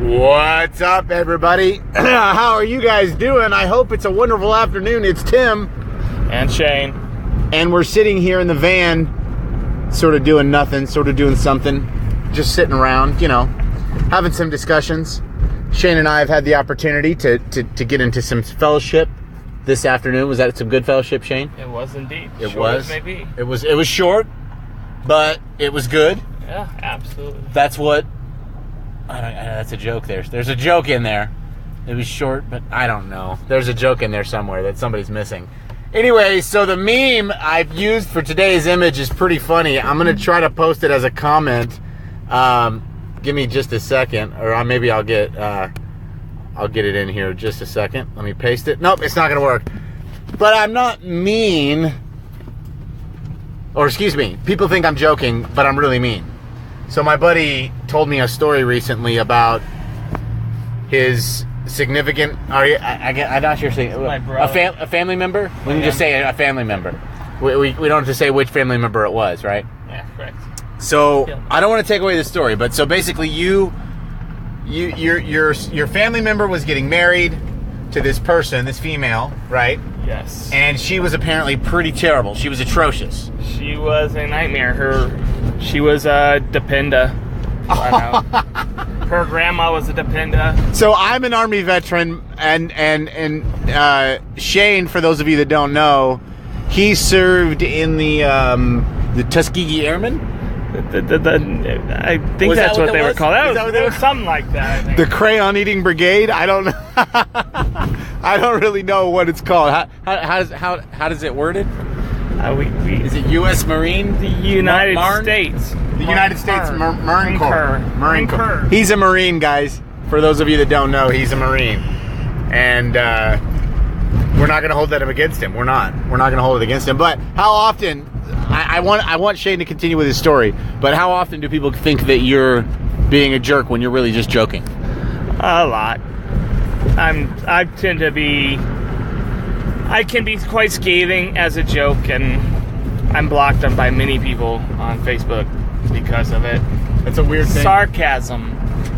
What's up, everybody? How are you guys doing? I hope it's a wonderful afternoon. It's Tim. And Shane. And we're sitting here in the van, sort of doing nothing, sort of doing something, just sitting around, having some discussions. Shane and I have had the opportunity to get into some fellowship this afternoon. Was that some good fellowship, Shane? It was indeed. It short was. As maybe. It was short, but it was good. Yeah, absolutely. That's what... that's a joke there. There's a joke in there. It was short, but I don't know. There's a joke in there somewhere that somebody's missing. Anyway, so the meme I've used for today's image is pretty funny. I'm going to try to post it as a comment. Give me just a second, or maybe I'll get it in here just a second. Let me paste it. Nope, it's not going to work. But I'm not mean. Or excuse me, people think I'm joking, but I'm really mean. So my buddy told me a story recently about his significant... I'm not sure. My brother. A family member? We can just say a family member. We don't have to say which family member it was, right? Yeah, correct. So I don't want to take away the story, but so basically your family member was getting married to this person, this female, right? Yes. And she was apparently pretty terrible. She was atrocious. She was a nightmare. She was a dependa. Her grandma was a dependa. So I'm an Army veteran, and Shane, for those of you that don't know, he served in the Tuskegee Airmen. I think that's what they were called. It was something like that, I think. The Crayon Eating Brigade. I don't know. I don't really know what it's called. How does it worded? Is it U.S. Marine? The United States. The United States Marine Corps. Marine Corps. He's a Marine, guys. For those of you that don't know, he's a Marine. And we're not going to hold that against him. We're not. We're not going to hold it against him. But how often... I want Shane to continue with his story, but how often do people think that you're being a jerk when you're really just joking? A lot. I tend to be... I can be quite scathing as a joke, and I'm blocked by many people on Facebook because of it. It's a weird thing. Sarcasm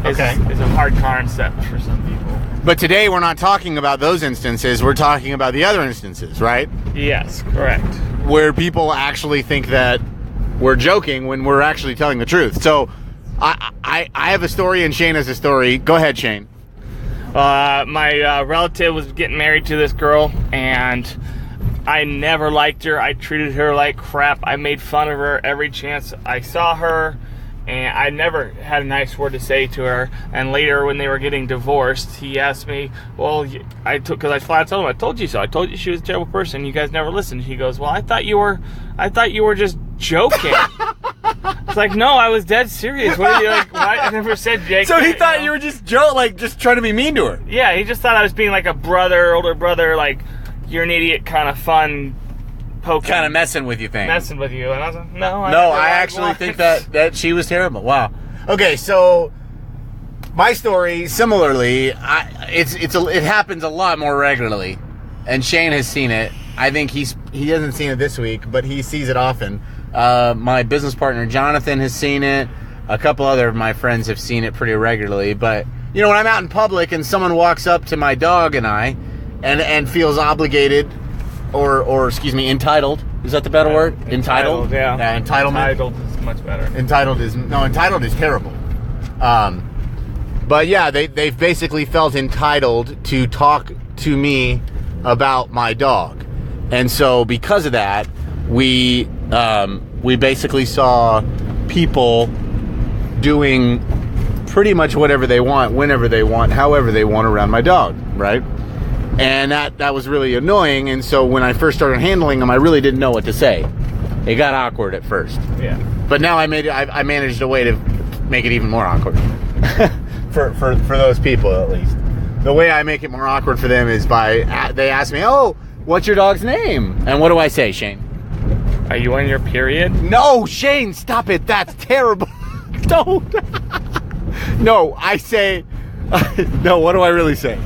is a hard concept for some people. But today we're not talking about those instances. We're talking about the other instances, right? Yes, correct. Where people actually think that we're joking when we're actually telling the truth. So I have a story and Shane has a story. Go ahead, Shane. My relative was getting married to this girl, and I never liked her. I treated her like crap. I made fun of her every chance I saw her, and I never had a nice word to say to her. And later, when they were getting divorced, he asked me, well, because I flat told him, I told you so. I told you she was a terrible person. You guys never listened. He goes, well, I thought you were just joking. It's like, no, I was dead serious. What are you like? Why? I never said Jake. So he thought you were just just trying to be mean to her. Yeah, he just thought I was being like a older brother, like, you're an idiot, kind of fun, poking. Kind of messing with you thing. Messing with you. And I was like, no. I actually think that she was terrible. Wow. Okay, so my story, similarly, it happens a lot more regularly. And Shane has seen it. I think he hasn't seen it this week, but he sees it often. My business partner Jonathan has seen it. A couple other of my friends have seen it pretty regularly. But when I'm out in public and someone walks up to my dog and I, and feels obligated, or excuse me, entitled. Is that the better word? Entitled. Yeah. Entitlement. Entitled is much better. Entitled is terrible. But yeah, they've basically felt entitled to talk to me about my dog, and so because of that, we basically saw people doing pretty much whatever they want, whenever they want, however they want around my dog, right? And that was really annoying. And so when I first started handling them, I really didn't know what to say. It got awkward at first. Yeah. But now I managed a way to make it even more awkward for those people, at least. The way I make it more awkward for them is they ask me, "Oh, what's your dog's name?" And what do I say, Shane? Are you on your period? No, Shane, stop it. That's terrible. Don't. No, I say. No, what do I really say?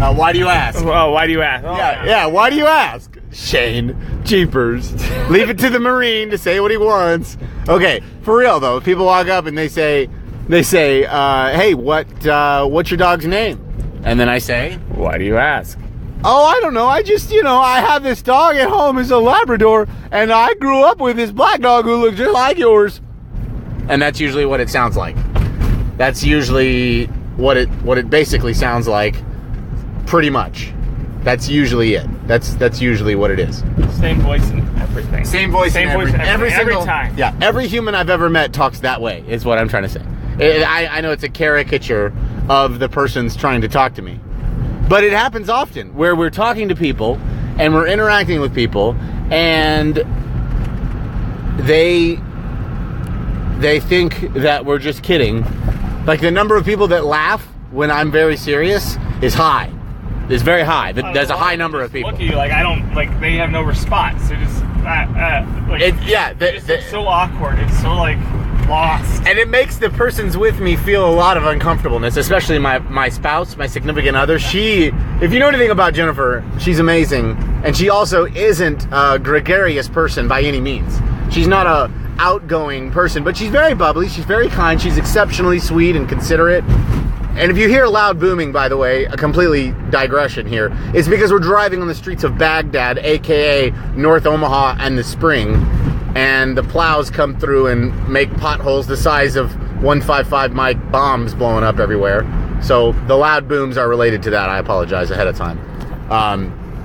Why do you ask? Oh, why do you ask? Oh, yeah, why do you ask? Shane, jeepers. Leave it to the Marine to say what he wants. Okay, for real though, if people walk up and they say, They say, hey, what's your dog's name? And then I say, Why do you ask? oh, I don't know. I just, I have this dog at home. It's a Labrador, and I grew up with this black dog who looks just like yours. And that's usually what it sounds like. That's usually what it basically sounds like, pretty much. That's usually it. That's usually what it is. Same voice and everything. Same voice and everything. Every time. Yeah, every human I've ever met talks that way, is what I'm trying to say. I know it's a caricature of the person's trying to talk to me. But it happens often, where we're talking to people, and we're interacting with people, and they think that we're just kidding. Like, the number of people that laugh when I'm very serious is high. It's very high. There's a high number of people. Look at you, like they have no response. They're just it's so awkward. It's so lost. And it makes the persons with me feel a lot of uncomfortableness, especially my spouse, my significant other. If you know anything about Jennifer, she's amazing, and she also isn't a gregarious person by any means. She's not a outgoing person, but she's very bubbly. She's very kind. She's exceptionally sweet and considerate. And if you hear loud booming, by the way, a completely digression here, it's because we're driving on the streets of Baghdad, aka North Omaha and the Spring, and the plows come through and make potholes the size of 155 Mike bombs blowing up everywhere. So the loud booms are related to that. I apologize ahead of time.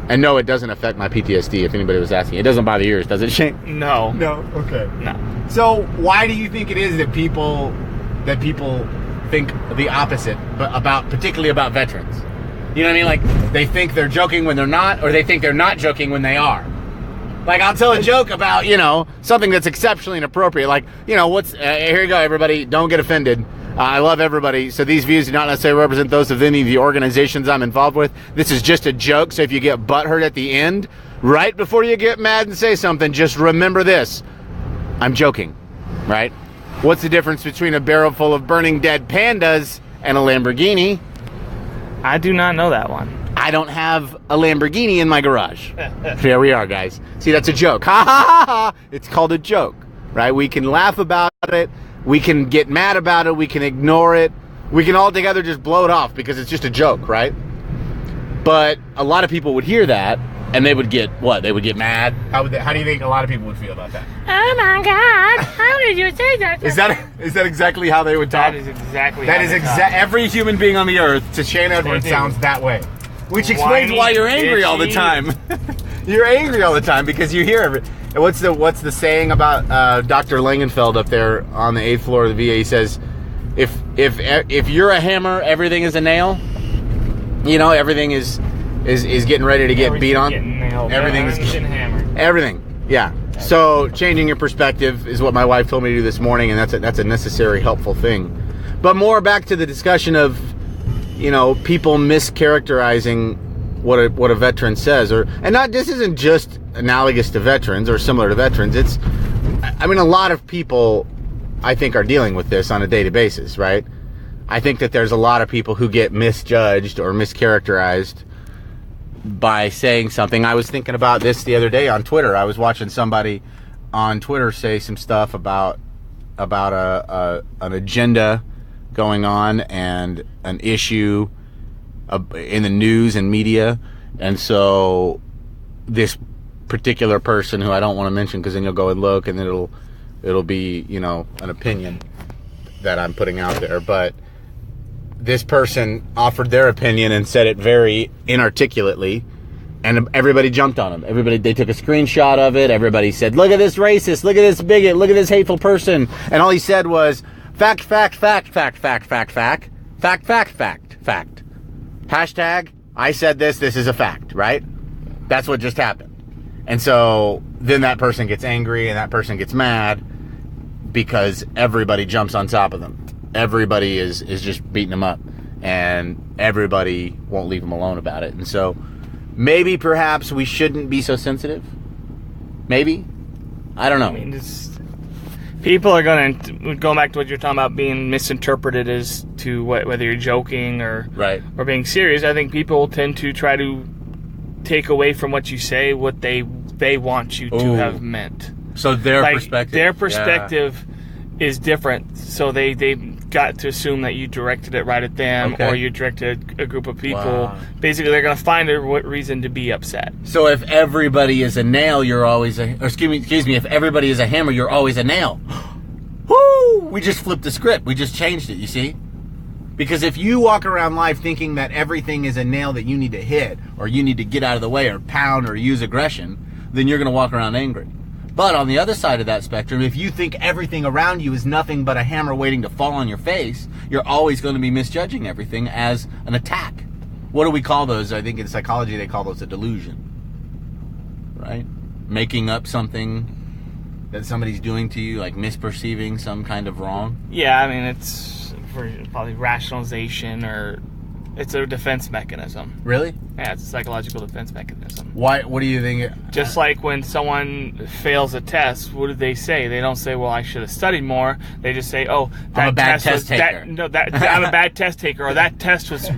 And no, it doesn't affect my PTSD, if anybody was asking. It doesn't bother yours, does it, Shane? No. No? Okay. No. So why do you think it is that people think the opposite, particularly about veterans? You know what I mean? Like, they think they're joking when they're not, or they think they're not joking when they are. Like, I'll tell a joke about, something that's exceptionally inappropriate. Like, here you go, everybody. Don't get offended. I love everybody. So these views do not necessarily represent those of any of the organizations I'm involved with. This is just a joke. So if you get butthurt at the end, right before you get mad and say something, just remember this. I'm joking, right? What's the difference between a barrel full of burning dead pandas and a Lamborghini? I do not know that one. I don't have a Lamborghini in my garage. Here we are, guys. See, that's a joke. Ha ha ha ha. It's called a joke, right? We can laugh about it. We can get mad about it. We can ignore it. We can all together just blow it off because it's just a joke, right? But a lot of people would hear that and they would get what? They would get mad. How do you think a lot of people would feel about that? Oh my God! How did you say that? Is that exactly how they would talk? That is exactly. That is every human being on the earth to Shane Edwards sounds that way. Which explains why you're angry all the time. You're angry all the time because you hear every. What's the saying about Dr. Langenfeld up there on the 8th floor of the VA? He says, if you're a hammer, everything is a nail. Everything is getting ready to get beat on. Everything's getting hammered. Everything, yeah. So changing your perspective is what my wife told me to do this morning, and that's a necessary, helpful thing. But more back to the discussion of, people mischaracterizing what a veteran says, this isn't just analogous to veterans or similar to veterans. A lot of people, I think, are dealing with this on a daily basis, right? I think that there's a lot of people who get misjudged or mischaracterized by saying something. I was thinking about this the other day on Twitter. I was watching somebody on Twitter say some stuff about an agenda going on and an issue in the news and media, and so this particular person, who I don't want to mention because then you'll go and look and then it'll be an opinion that I'm putting out there, but this person offered their opinion and said it very inarticulately, and everybody jumped on him. They took a screenshot of it. Everybody said, look at this racist, look at this bigot, look at this hateful person, and all he said was fact, fact, fact, fact, fact, fact, fact, fact, fact, fact, fact. Hashtag, I said this is a fact, right? That's what just happened. And so then that person gets angry and that person gets mad because everybody jumps on top of them. Everybody is just beating them up, and everybody won't leave them alone about it. And so maybe perhaps we shouldn't be so sensitive. Maybe. I don't know. People are going back to what you're talking about, being misinterpreted as to whether you're joking or being serious. I think people tend to try to take away from what you say what they want you to have meant. So their perspective is different. So they got to assume that you directed it right at them, Okay. or you directed a group of people. Wow. Basically, they're going to find a reason to be upset. So if everybody is a nail, you're always a... Or excuse me, if everybody is a hammer, you're always a nail. Woo! We just flipped the script. We just changed it, you see? Because if you walk around life thinking that everything is a nail that you need to hit, or you need to get out of the way, or pound, or use aggression, then you're going to walk around angry. But on the other side of that spectrum, if you think everything around you is nothing but a hammer waiting to fall on your face, you're always going to be misjudging everything as an attack. What do we call those? I think in psychology they call those a delusion. Right? Making up something that somebody's doing to you, like misperceiving some kind of wrong. Yeah, I mean, it's probably rationalization, or it's a defense mechanism. Really? Yeah, it's a psychological defense mechanism. Why? What do you think? Just like when someone fails a test, what do they say? They don't say, "Well, I should have studied more." They just say, "Oh, that I'm a bad test was test taker." I'm a bad test taker," or "That test was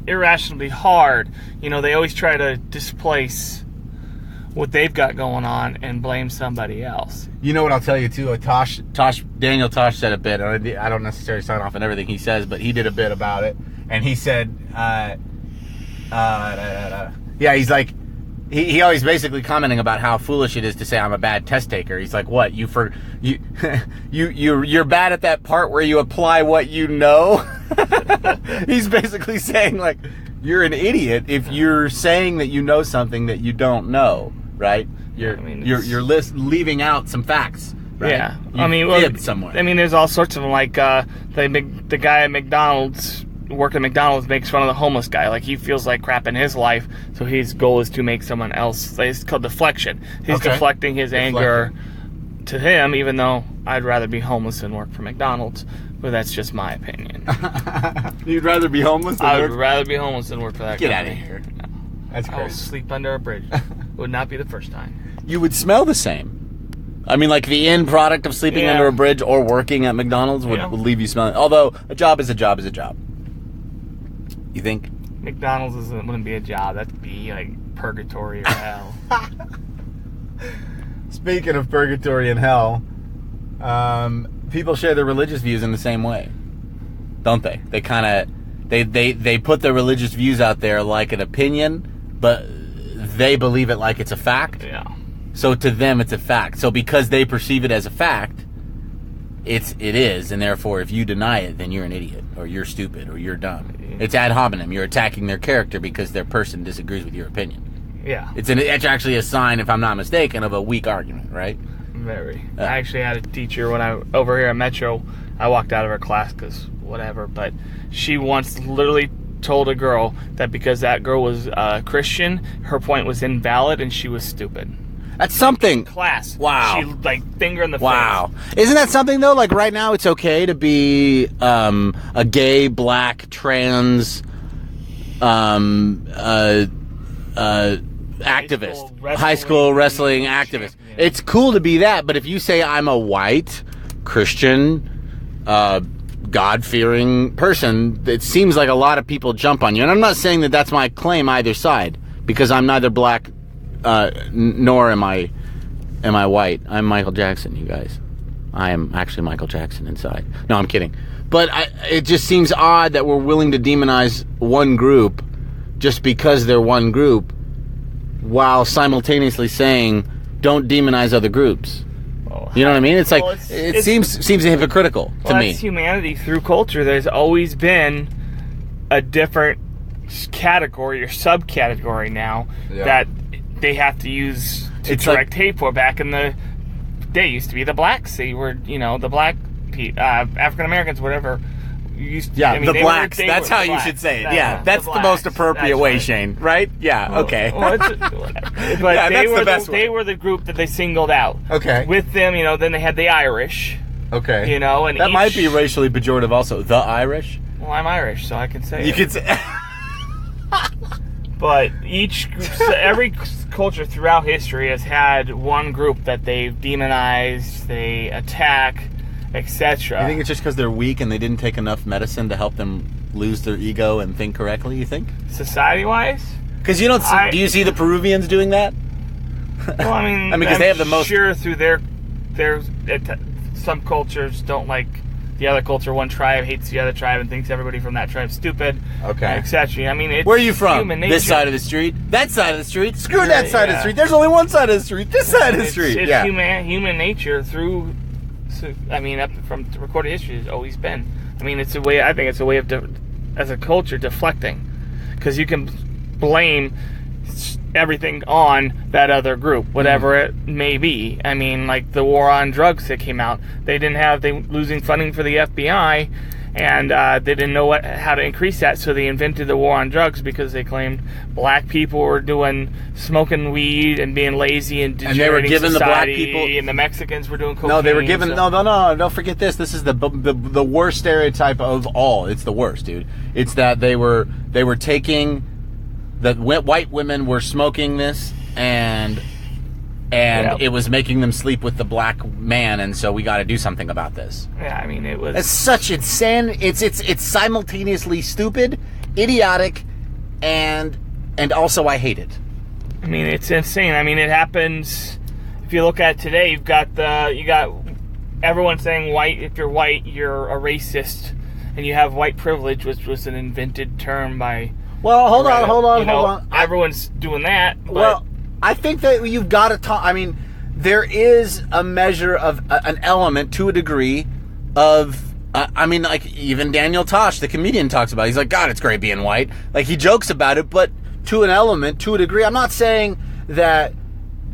irrationally hard." You know, they always try to displace what they've got going on and blame somebody else. You know what I'll tell you too? Daniel Tosh said a bit. And I don't necessarily sign off on everything he says, but he did a bit about it, and he said, yeah, he's like, he always basically commenting about how foolish it is to say I'm a bad test taker. He's like, what you're bad at that part where you apply what you know. He's basically saying like you're an idiot if you're saying that you know something that you don't know, right? You're leaving out some facts. Right? Yeah, You I mean, fibbed somewhere. I mean, there's all sorts of them. Like the guy at McDonald's, working at McDonald's, makes fun of the homeless guy. Like, he feels like crap in his life, so his goal is to make someone else. It's called deflection. He's deflecting his anger to him, even though I'd rather be homeless than work for McDonald's. But that's just my opinion. You'd rather be homeless than I work? would rather be homeless than work for that Get company. out of here. No. That's I'll crazy. sleep under a bridge. Would not be the first time. You would smell the same. I mean, like the end product of sleeping Yeah. under a bridge or working at McDonald's would leave you smelling. Although a job is a job is a job. You think? McDonald's wouldn't be a job. That'd be like purgatory or hell. Speaking of purgatory and hell, people share their religious views in the same way, don't they? They kind of they put their religious views out there like an opinion, but they believe it like it's a fact. Yeah. So to them, it's a fact. So because they perceive it as a fact, it is, and therefore, if you deny it, then you're an idiot, or you're stupid, or you're dumb. It's ad hominem. You're attacking their character because their person disagrees with your opinion. Yeah. It's actually a sign, if I'm not mistaken, of a weak argument, right? Very. I actually had a teacher when over here at Metro. I walked out of her class because whatever, but she once literally told a girl that because that girl was Christian, her point was invalid and she was stupid. That's something. Class. Wow. She like finger in the Wow. Isn't that something though? Like right now, it's okay to be a gay, black, trans, activist, high school wrestling activist. champion. It's cool to be that, but if you say I'm a white Christian, God-fearing person, it seems like a lot of people jump on you. And I'm not saying that that's my claim either side, because I'm neither black nor am I white. I'm Michael Jackson, you guys. I am actually Michael Jackson inside. No, I'm kidding. But it just seems odd that we're willing to demonize one group just because they're one group, while simultaneously saying don't demonize other groups. You know what I mean? It's like it seems hypocritical to me. That's humanity through culture. There's always been a different category or subcategory now that they have to use to direct hate for. Back in the day, used to be the blacks. They were, the black African Americans, whatever. The blacks. That's how you should say it. Yeah, that's the most appropriate way, Shane. Right? Yeah. Okay. But they were the group that they singled out. Okay. With them, then they had the Irish. Okay. And that might be racially pejorative. Also, the Irish. Well, I'm Irish, so I can say you could say. But every culture throughout history has had one group that they've demonized, they attack, etc. You think it's just because they're weak and they didn't take enough medicine to help them lose their ego and think correctly, you think? Society-wise? Because you don't see, do you see the Peruvians doing that? Well, I mean, because they have the most... Sure, through some cultures don't like the other culture, one tribe hates the other tribe and thinks everybody from that tribe's stupid. Okay. Etc. I mean, it's Where are you from? human nature. This side of the street? That side of the street? Screw that side of the street. There's only one side of the street. This side of the street. It's yeah. human nature through. I mean, up from recorded history has always been. I mean, it's a way. I think it's a way of, as a culture, deflecting, because you can blame everything on that other group, whatever it may be. I mean, like the war on drugs that came out, they losing funding for the FBI, and they didn't know how to increase that, so they invented the war on drugs because they claimed black people were smoking weed and being lazy and degenerating they were giving society, the black people, and the Mexicans were doing cocaine. No, they were giving no. Don't forget this. This is the worst stereotype of all. It's the worst, dude. It's that they were taking. That white women were smoking this, and it was making them sleep with the black man, and so we got to do something about this. Yeah, I mean, it was. It's such insane. It's simultaneously stupid, idiotic, and also I hate it. I mean, it's insane. I mean, it happens. If you look at today, you got everyone saying white. If you're white, you're a racist, and you have white privilege, which was an invented term by. Well, hold on. Everyone's doing that. But well, I think that you've got to talk. I mean, there is a measure of an element to a degree of. I mean, like even Daniel Tosh, the comedian, talks about it. He's like, God, it's great being white. Like he jokes about it, but to an element, to a degree. I'm not saying that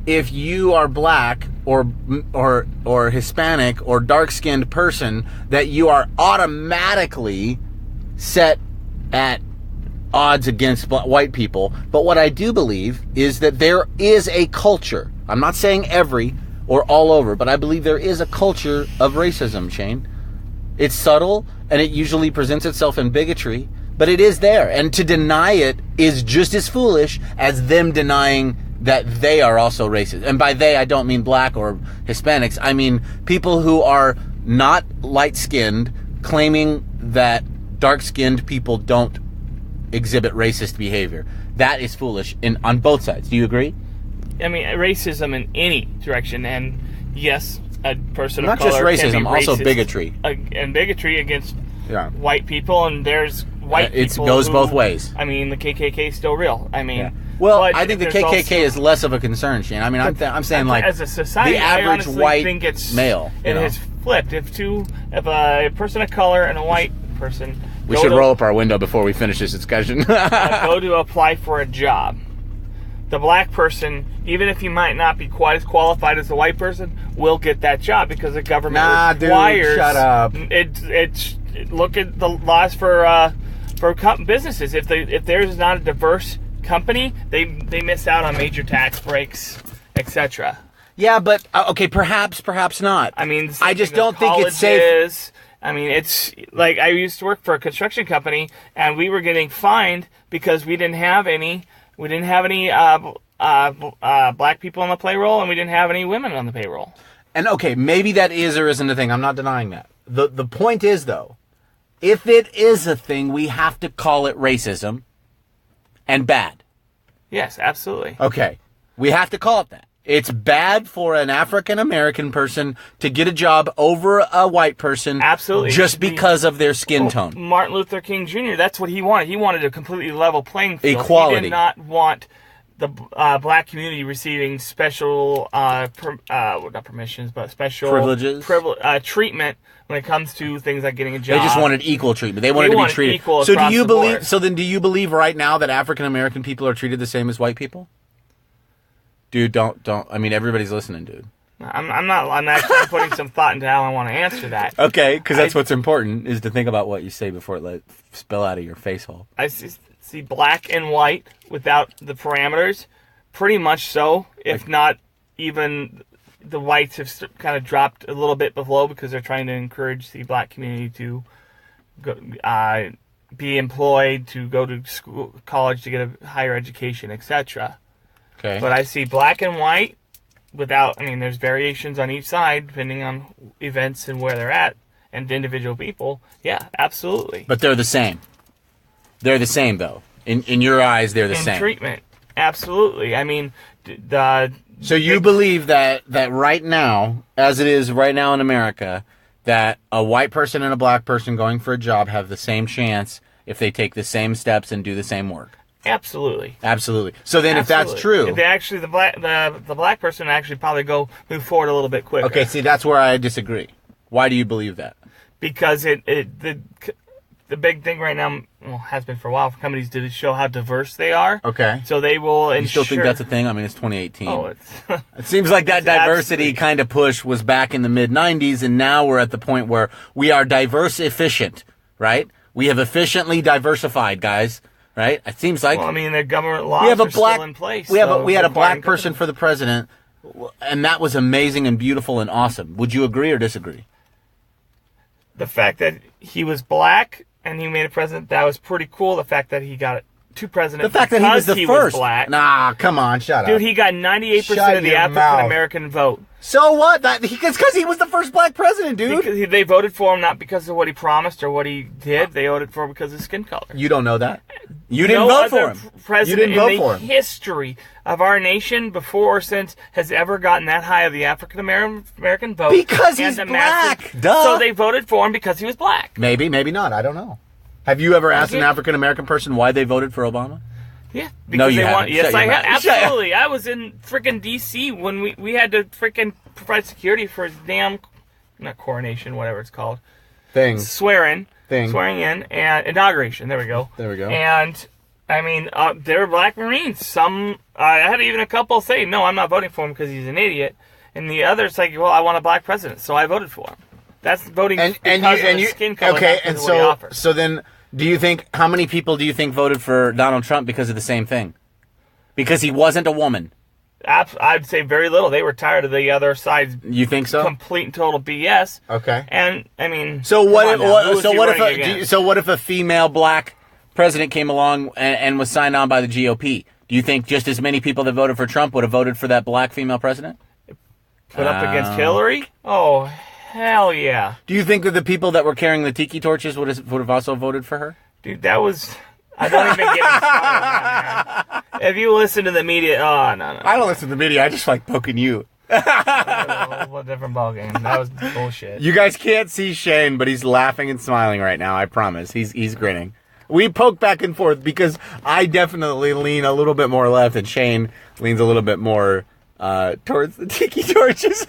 if you are black or Hispanic or dark-skinned person that you are automatically set at odds against white people. But what I do believe is that there is a culture. I'm not saying every or all over, but I believe there is a culture of racism, Shane. It's subtle, and it usually presents itself in bigotry, but it is there. And to deny it is just as foolish as them denying that they are also racist. And by they, I don't mean black or Hispanics. I mean people who are not light-skinned, claiming that dark-skinned people don't exhibit racist behavior. That is foolish on both sides. Do you agree? I mean, racism in any direction, and yes, a person not of color just racism, can be also racist, bigotry, and bigotry against white people, and there's white people. It goes both ways. I mean, the KKK is still real. I mean, well, I think the KKK is less of a concern, Shane. I mean, I'm saying like as a society, the average white think it's, male. It has flipped. If a person of color and a white person. We should roll up our window before we finish this discussion. Go to apply for a job. The black person, even if he might not be quite as qualified as the white person, will get that job because the government requires. Dude, shut up. Look at the laws for businesses. If there's not a diverse company, they miss out on major tax breaks, etc. Yeah, but okay, perhaps not. I mean, I just don't think it's safe. I mean, it's like I used to work for a construction company, and we were getting fined because we didn't have any black people on the payroll, and we didn't have any women on the payroll. And okay, maybe that is or isn't a thing. I'm not denying that. The point is, though, if it is a thing, we have to call it racism and bad. Yes, absolutely. Okay, we have to call it that. It's bad for an African American person to get a job over a white person, absolutely, just because of their skin tone. Martin Luther King Jr. That's what he wanted. He wanted a completely level playing field. Equality. He did not want the black community receiving special, not permissions, but special privileges, treatment when it comes to things like getting a job. They just wanted equal treatment. They wanted to be treated equal. So do you believe? So then, do you believe right now that African American people are treated the same as white people? Dude, don't. I mean, everybody's listening, dude. I'm not. I'm actually putting some thought into how I want to answer that. Okay, because that's what's important is to think about what you say before it spill out of your face hole. I see black and white without the parameters, pretty much so. If not, even the whites have kind of dropped a little bit below because they're trying to encourage the black community to go, be employed, to go to school, college, to get a higher education, etc. Okay. But I see black and white without, I mean, there's variations on each side depending on events and where they're at and individual people. Yeah, absolutely. But they're the same. They're the same, though. In your eyes, they're the same. In treatment, absolutely. I mean, So you believe that right now, as it is right now in America, that a white person and a black person going for a job have the same chance if they take the same steps and do the same work? Absolutely. Absolutely. So then if that's true... If they actually, the black person actually probably move forward a little bit quicker. Okay, see, that's where I disagree. Why do you believe that? Because the big thing right now, well, has been for a while for companies to show how diverse they are. Okay. So they will ensure... You still think that's a thing? I mean, it's 2018. Oh, it's... It seems like that diversity kind of push was back in the mid-90s, and now we're at the point where we are diverse efficient, right? We have efficiently diversified, guys, right? It seems like... Well, I mean, the government laws are still in place. We had a black person for the president, and that was amazing and beautiful and awesome. Would you agree or disagree? The fact that he was black and he made a president, that was pretty cool. The fact that he got two presidents. The fact that he was the first. Was black. Nah, come on, shut up. Dude, he got 98% of the African American vote. So what? Because he was the first black president, dude. Because they voted for him not because of what he promised or what he did. They voted for him because of his skin color. You don't know that? You didn't vote for him. You didn't vote for him. The history of our nation, before or since, has ever gotten that high of the African American vote. Because he's black. Duh. So they voted for him because he was black. Maybe, maybe not. I don't know. Have you ever asked an African American person why they voted for Obama? Yeah, because no, you haven't. Yes, I have. Absolutely. I was in freaking D.C. when we had to freaking provide security for his damn, not coronation, whatever it's called. Swearing in, and inauguration. There we go. And, I mean, they were black Marines. Some, I had even a couple say, no, I'm not voting for him because he's an idiot. And the others like, well, I want a black president, so I voted for him. That's voting because of his skin color. Okay, and so then... Do you think, how many people do you think voted for Donald Trump because of the same thing? Because he wasn't a woman? I'd say very little. They were tired of the other side's you think so? Complete and total BS. Okay. And, I mean... So what if a female black president came along and was signed on by the GOP? Do you think just as many people that voted for Trump would have voted for that black female president? Put up against Hillary? Oh, hell yeah. Do you think that the people that were carrying the tiki torches would have also voted for her? Dude, that was... I don't even get me started on that, man. If you listen to the media... Oh, no. I don't listen to the media. I just like poking you. A different ballgame. That was bullshit. You guys can't see Shane, but he's laughing and smiling right now. I promise. He's grinning. We poke back and forth because I definitely lean a little bit more left and Shane leans a little bit more towards the tiki torches.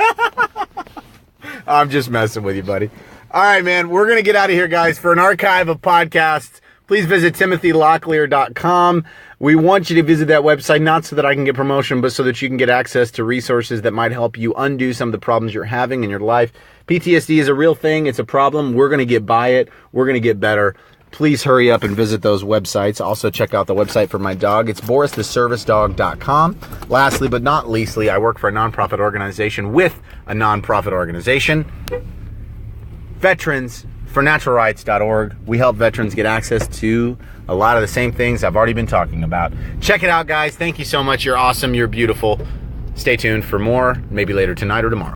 I'm just messing with you, buddy. All right, man. We're going to get out of here, guys. For an archive of podcasts, please visit timothylocklear.com. We want you to visit that website, not so that I can get promotion, but so that you can get access to resources that might help you undo some of the problems you're having in your life. PTSD is a real thing. It's a problem. We're going to get by it. We're going to get better. Please hurry up and visit those websites. Also, check out the website for my dog. It's BorisTheServiceDog.com. Lastly, but not leastly, I work for a nonprofit organization with a nonprofit organization. VeteransForNaturalRights.org. We help veterans get access to a lot of the same things I've already been talking about. Check it out, guys. Thank you so much. You're awesome. You're beautiful. Stay tuned for more, maybe later tonight or tomorrow.